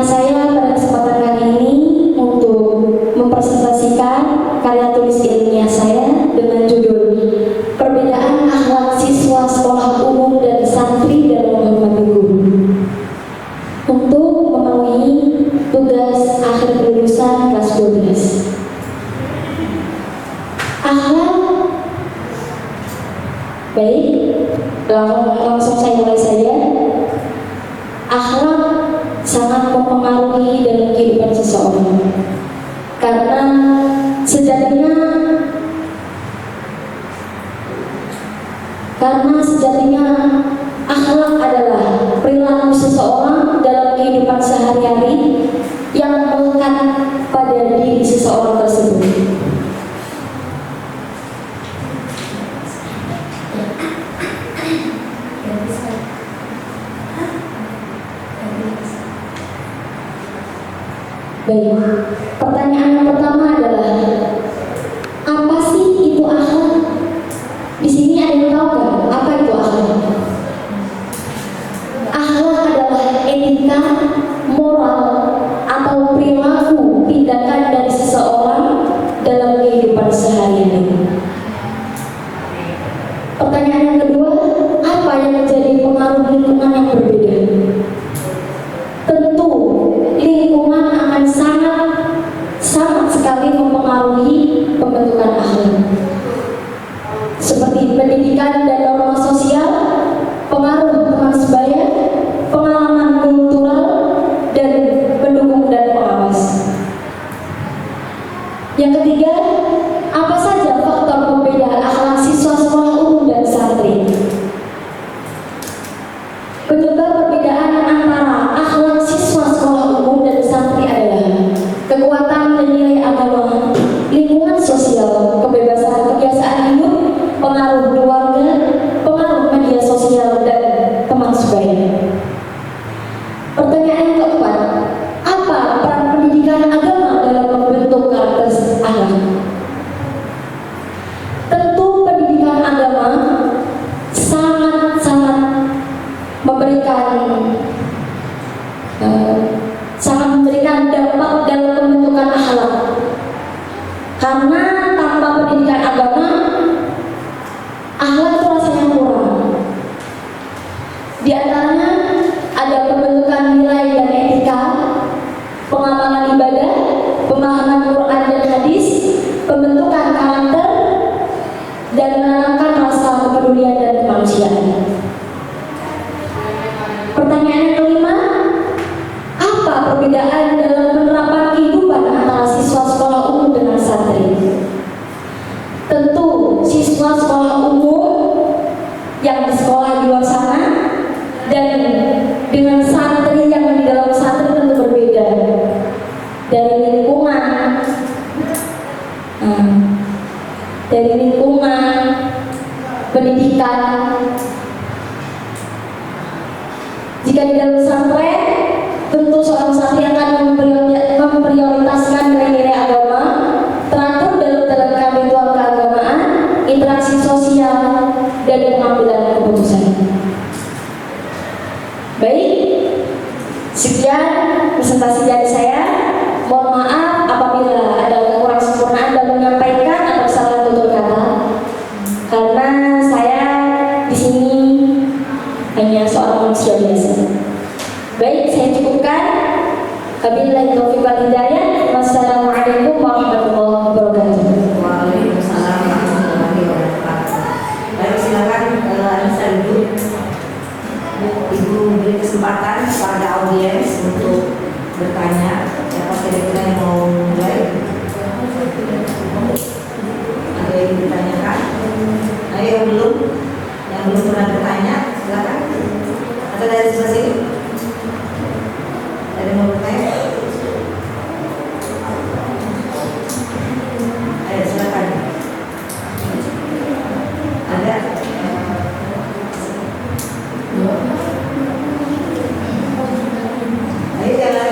saya pada kesempatan kali ini untuk mempresentasikan karya tulis ilmiah saya dengan judul Perbedaan Akhlak Siswa Sekolah Umum dan Santri dalam Menghormati Guru, untuk memenuhi tugas akhir kelulusan kelas 12. Akhlak, baik, langsung saya mulai saja. Akhlak sangat mempengaruhi dalam kehidupan seseorang, karena sejatinya akhlak adalah perilaku seseorang dalam kehidupan sehari-hari yang melekat pada diri seseorang tersebut. Baik, pertanyaan yang pertama adalah apa sih itu akhlak? Di sini ada yang tahu nggak apa itu akhlak? Akhlak adalah etika, moral, atau perilaku tindakan dari seseorang dalam kehidupan sehari-hari. Pertanyaan yang kedua, apa yang menjadi pengaruh lingkungan yang berbeda? Tentu lingkungan akan sangat sekali mempengaruhi pembentukan akhlak, seperti pendidikan dan norma sosial, pengaruh teman sebaya, pengalaman kultural, dan pendukung dan pengawas. Yang ketiga, apa saja faktor pembeda akhlak siswa sekolah umum dan santri? Penyebab perbedaan antara akhlak siswa sekolah umum dan santri adalah kekuatan dan nilai agama, lingkungan sosial, kebiasaan hidup, pengaruh keluarga, pengaruh media sosial, dan teman sebaya. Pertanyaan yang keempat, apa peran pendidikan agama dalam membentuk karakter akhlak? Tentu pendidikan agama sangat memberikan dampak dalam pembentukan akhlak, karena tanpa pendidikan agama akhlak itu rasanya kurang. Di antaranya ada pembentukan nilai dan etika, pengamalan ibadah, pemahaman Quran dan hadis, pembentukan karakter, dan menanamkan rasa kepedulian dan kemanusiaan. Pertanyaan yang kelima, apa perbedaan dalam penerapan kehidupan antara siswa sekolah umum dengan santri? Tentu siswa sekolah umum yang di sekolah di luar sana dan dengan santri yang di dalam santri tentu berbeda. Dari lingkungan, pendidikan. Jika di dalam pesantren, tentu seorang santri akan memprioritaskan nilai-nilai agama, teratur dalam ritual keagamaan, interaksi sosial, dan pengambilan keputusan. Baik, sekian presentasi dari saya. Mohon maaf apabila ada kurang sempurnaan dalam menyampaikan atau salah tutur kata, karena saya di sini hanya seorang manusia biasa. Baik, saya cukupkan. Wabillahi taufiq wal hidayah. Wassalamualaikum warahmatullahi wabarakatuh. Waalaikumsalam warahmatullahi wabarakatuh. Baik, silakan Anissa duduk. Ibu beri kesempatan kepada audiens untuk bertanya. Siapa kira-kira yang mau mulai? Ada yang ditanyakan? Ada yang belum pernah bertanya? Silakan. Atau dari sebelah sini? Ada yang mau bertanya? Ayo silakan. Ada? Ayo jangan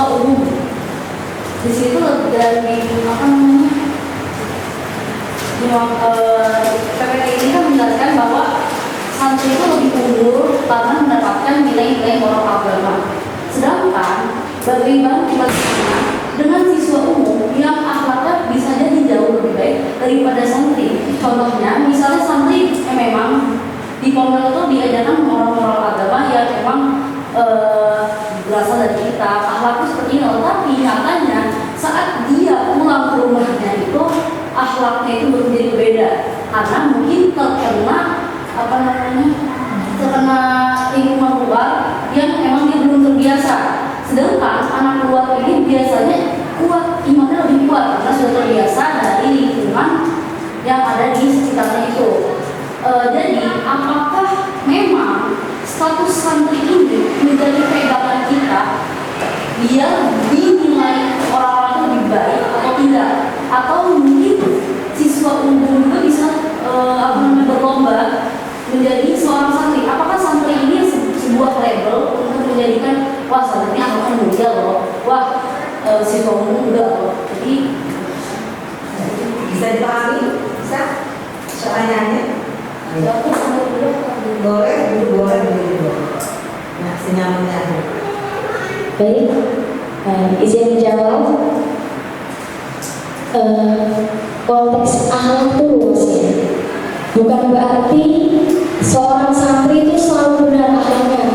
siswa umum. Di situ dari apa namanya? PPT ini kan menjelaskan bahwa santri itu lebih unggul karena mendapatkan nilai-nilai moral agama. Sedangkan bagaimana dengan siswa umum yang akhlaknya bisa jadi jauh lebih baik daripada santri. Contohnya, misalnya santri memang di pondok itu diajarkan moral-moral agama yang memang berasal dari kita, akhlaknya seperti ini. Tapi nyatanya saat dia pulang ke rumahnya itu akhlaknya itu menjadi berbeda karena mungkin terkena terkena lingkungan luar yang memang dia belum terbiasa. Sedangkan anak luar ini biasanya kuat, imannya lebih kuat karena sudah terbiasa dari lingkungan yang ada di sekitarnya itu. Jadi apakah memang status santri ini menjadi pegangan kita biar dinilai orang-orang lebih baik atau tidak? Atau mungkin siswa umum juga bisa berlomba menjadi seorang santri? Apakah santri ini sebuah label untuk menjadikan wah santri ini akhlaknya mulia loh, wah siswa umum enggak loh? Jadi Bisa dipahami? Bisa? Pertanyaannya? Boleh, boleh. Nah, senyamannya aja. Baik, izin menjawab. Konteks akhlak itu luas ya. Bukan berarti seorang santri itu selalu benar akhlaknya.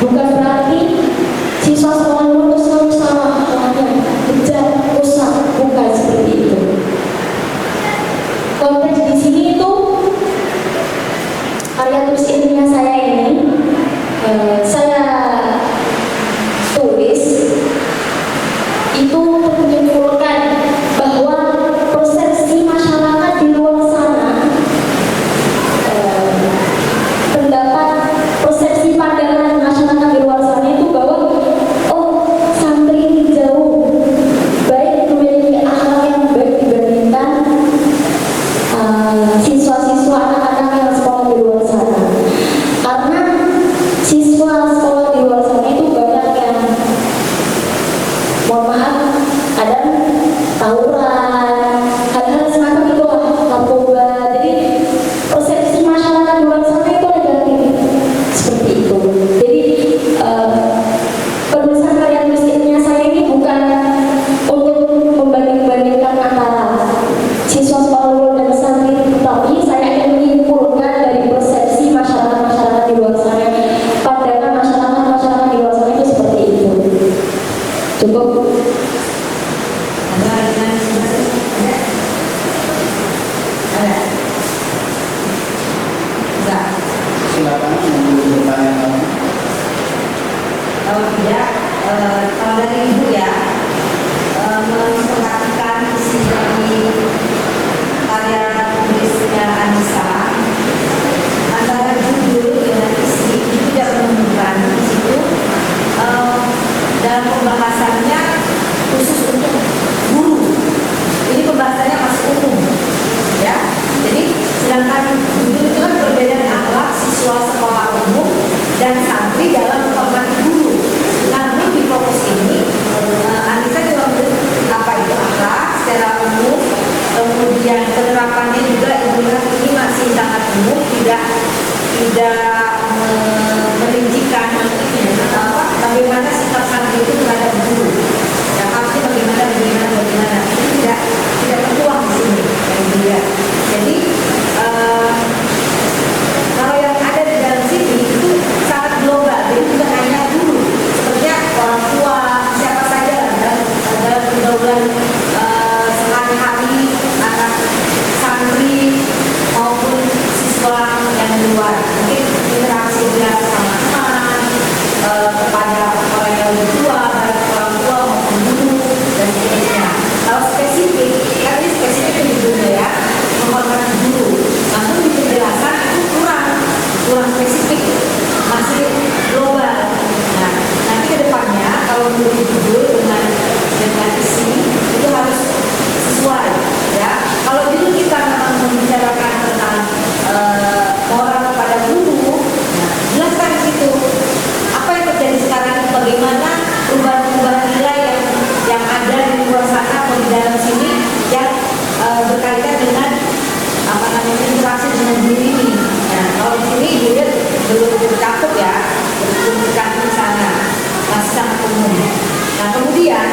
Bukan berarti siswa sekolah itu selalu salah akhlaknya, bejat, rusak. Bukan seperti itu. Konteks di sini itu karya tulis ilmiah saya ini saya tulis itu untuk menyimpulkan bahwa persepsi masyarakat di luar sana, pendapat persepsi pandangan masyarakat di luar sana itu bahwa oh santri ini jauh baik memiliki akhlak yang baik dibandingkan siswa-siswa anak-anak yang sekolah di luar sana. Karena siswa sekolah di luar sana itu banyak yang mohon maaf ada tawuran, hal-hal semacam itu lah, narkoba. Jadi persepsi masyarakat di luar sana itu negatif seperti itu. Jadi penulisan karya tulis ilmiah saya ini bukan untuk membanding-bandingkan antara siswa sekolah luar dan santri, tapi saya ingin menyimpulkan dari persepsi masyarakat di luar sana, pandangan masyarakat di luar sana itu seperti itu. Cukup. Ada? Enggak. Silakan menunggu pertanyaan kamu. Kalau tidak, kalau dari ibu ya, memperhatikan isi dari karya tulisnya Anissa, antara judul dengan isi itu tidak menemukan di situ dalam pembahasannya khusus untuk guru. Ini pembahasannya masih umum, ya. Jadi sedangkan judul itu kan perbedaan akhlak siswa sekolah umum dan santri dalam menghormati guru. Namun di fokus ini Anissa juga apa itu akhlak secara umum, kemudian penerapannya juga ibu lihat ini masih sangat umum, tidak merincikan bagaimana sikap santri itu terhadap guru. Yang harusnya bagaimana itu tidak tertuang di sini yang dilihat. Jadi kalau yang ada di dalam sini itu sangat global, jadi juga umum. Nah kemudian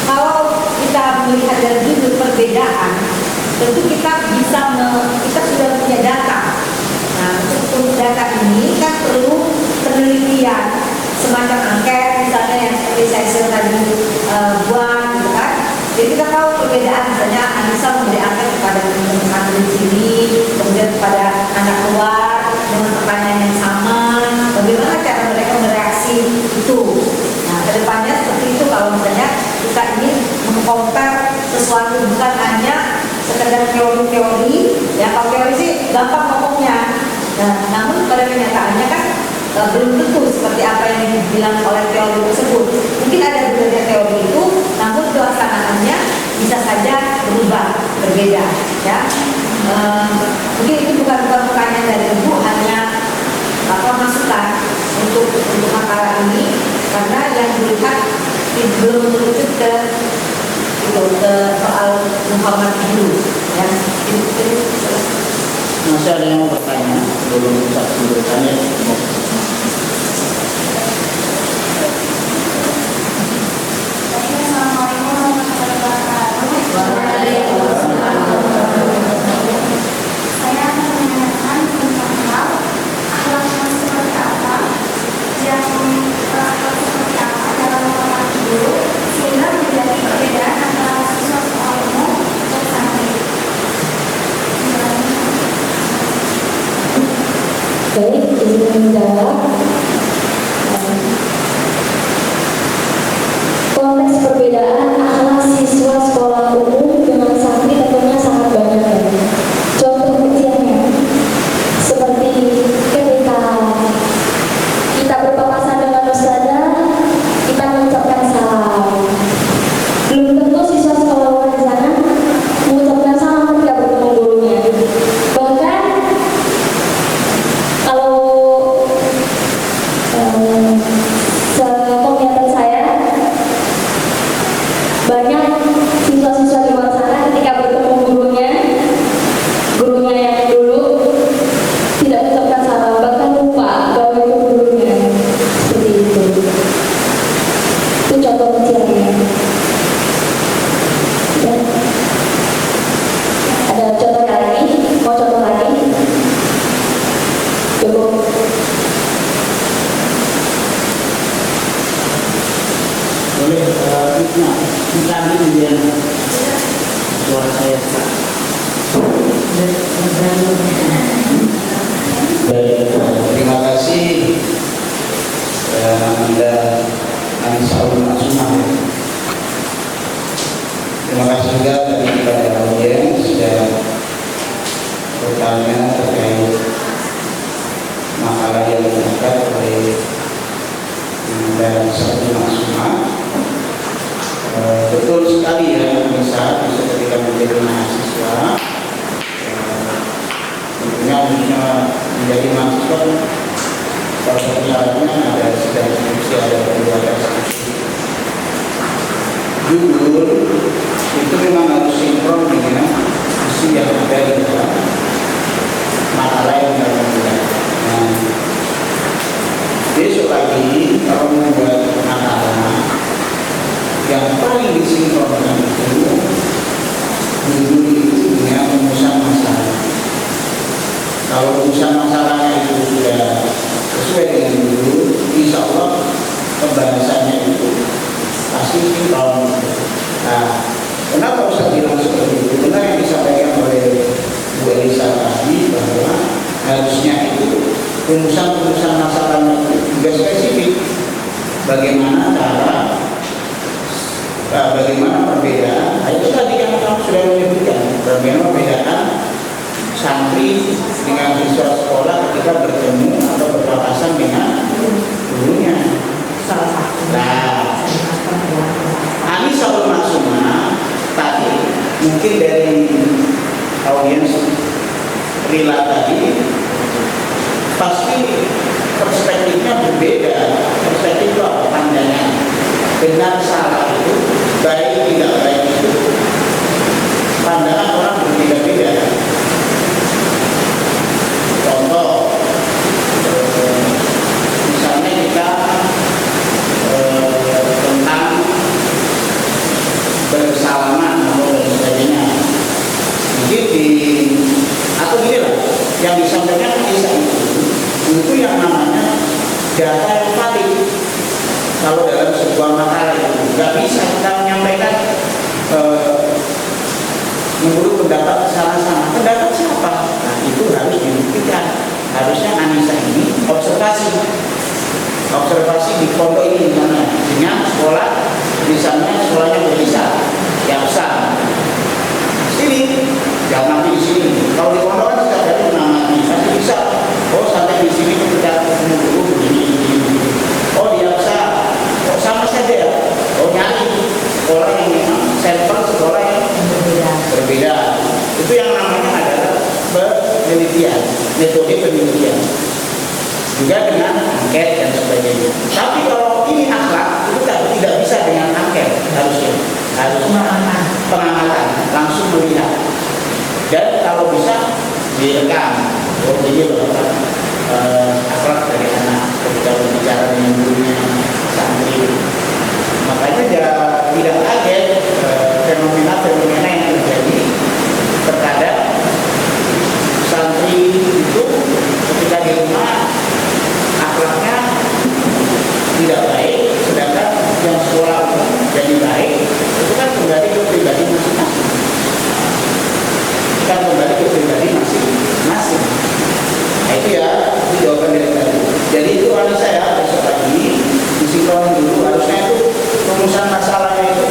kalau kita melihat dari judul perbedaan, tentu kita kita sudah punya data. Nah untuk data ini kan perlu penelitian, semacam angket misalnya yang seperti saya tadi buat, gitu kan. Jadi kita tahu perbedaan, misalnya Anissa memberi angket kepada teman-teman di sini, kemudian kepada anak luar dengan pertanyaan yang sama, bagaimana cara mereka bereaksi itu. Nah kedepannya seperti itu kalau misalnya kita ingin mengcounter sesuatu, bukan hanya sekedar teori-teori, ya kalau teori sih gampang ngomongnya. Nah, namun pada kenyataannya kan belum tentu seperti apa yang dibilang oleh teori tersebut. Mungkin ada beberapa teori itu, namun pelaksanaannya bisa saja berubah, berbeda. Ya, mungkin itu bukan pertanyaan dari Ibu, hanya masukan untuk makalah ini, karena yang dilihat belum merujuk ke soal Muhammad dulu. Ya, Masih ada yang mau bertanya? Belum bisa bertanya. Saya akan menanyakan tentang hal akhlak yang seperti apa, yang akhlak seperti apa dalam Muhammad dulu, sehingga menjadi perbedaan antara siswa sekolah umum dan santri. Baik, izin menjawab. Konteks perbedaan akhlak siswa sekolah umum dengan santri tentunya sangat banyak. Contoh kecilnya, seperti ketika kita berpapasan dengan ustazah, kita mengucapkan salam. Belum tentu siswa sekolah luar di sana mengucapkan salam ketika bertemu gurunya. Bahkan kalau sepenglihatan saya, banyak siswa-siswa di luar sana ketika bertemu gurunya yang dulu tidak mengucapkan salam, bahkan lupa bahwa itu gurunya. Seperti itu. Itu contoh kecilnya. Ya. Ada contoh lagi? Mau contoh lagi? Cukup. Boleh, kita ambil dia suara saya. Baik, terima kasih Anda Anissa Masumah. Terima kasih juga tadi kepada audiens yang bertanya terkait makalah yang diangkat oleh Anda Anissa Masumah. Betul sekali ya, bisa ketika menjadi mahasiswa, tentunya menjadi mahasiswa salah satu syaratnya ada sidang skripsi, ada pembuatan skripsi. Judul itu memang harus sinkron dengan isi yang ada di dalam makalah yang kita buat. Nah, besok lagi kalau membuat makalah yang paling disinkronkan itu judul itu dengan rumusan masalah. Kalau rumusan masalahnya itu sudah sesuai dengan judul, insya Allah pembahasannya itu pasti sinkron. Nah, kenapa Ustaz bilang seperti itu? Benar yang disampaikan oleh Bu Elisa tadi, bahwa harusnya itu rumusan masalahnya itu juga spesifik. Bagaimana perbedaan, itu tadi yang kamu sudah menyebutkan, bagaimana perbedaan santri dengan siswa sekolah ketika bertemu atau berpapasan dengan gurunya. salah satu. Nah, Anissa Masumah tadi mungkin dari audiens Rila tadi pasti perspektifnya berbeda. Perspektif itu apa? Pandangan benar salah itu, baik tidak baik itu, pandangan orang berbeda-beda. Contoh, misalnya kita Kalau dalam sebuah makalah itu nggak bisa kita menyampaikan menurut pendapat sama-sama. Pendapat siapa? Nah itu harus dibuktikan. Harusnya Anissa ini observasi di pondok ini mana dengan sekolah, misalnya sekolahnya berbisa, ya usah. Sini, jangan mati di sini. Kalau di pondok kan setiap hari mengamati, nanti bisa. Oh sampai di sini kita ketemu dulu begini. Oh dia usah. Oh sama saja ya. Oh nyari sekolah yang memang sampel sekolah yang berbeda. Itu yang namanya adalah penelitian, metode penelitian. Juga dengan angket dan sebagainya. Tapi kalau ini akhlak itu tidak bisa dengan angket, harus pengamatan, langsung melihat. Dan kalau bisa direkam. Oh jadi akhlak dari anak ketika berbicara dengan gurunya, santri. Makanya dia tidak kaget fenomena-fenomena yang terjadi terkadang santri itu ketika di rumah akhlaknya tidak baik, sedangkan yang sekolah jadi baik, itu kan kembali ke pribadi masing-masing. Nah itu ya, itu jawaban dari tadi. Jadi itu Anissa ya, besok pagi disinkron dulu, harusnya itu rumusan masalahnya itu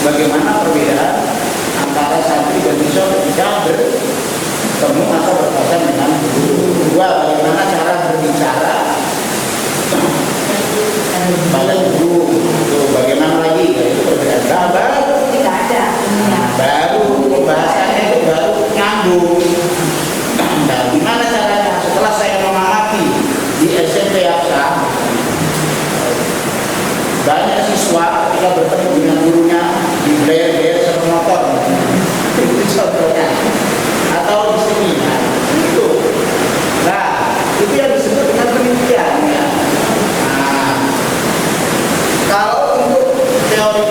bagaimana perbedaan antara santri dan siswa ketika bertemu atau berpapasan dengan guru. Dua, bagaimana cara berbicara pada guru. Bagaimana lagi? Itu perbedaan. Baru Tidak ada. baru pembahasannya itu baru nyambung. Nah, gimana caranya? Setelah saya mengamati di SMP Aksa, banyak siswa ketika bertemu dengan gurunya di blayer sama motor. Itu contohnya. Atau di sini, nah, itu. Nah, itu yang disebut dengan penelitian. Ya. Nah, kalau untuk teori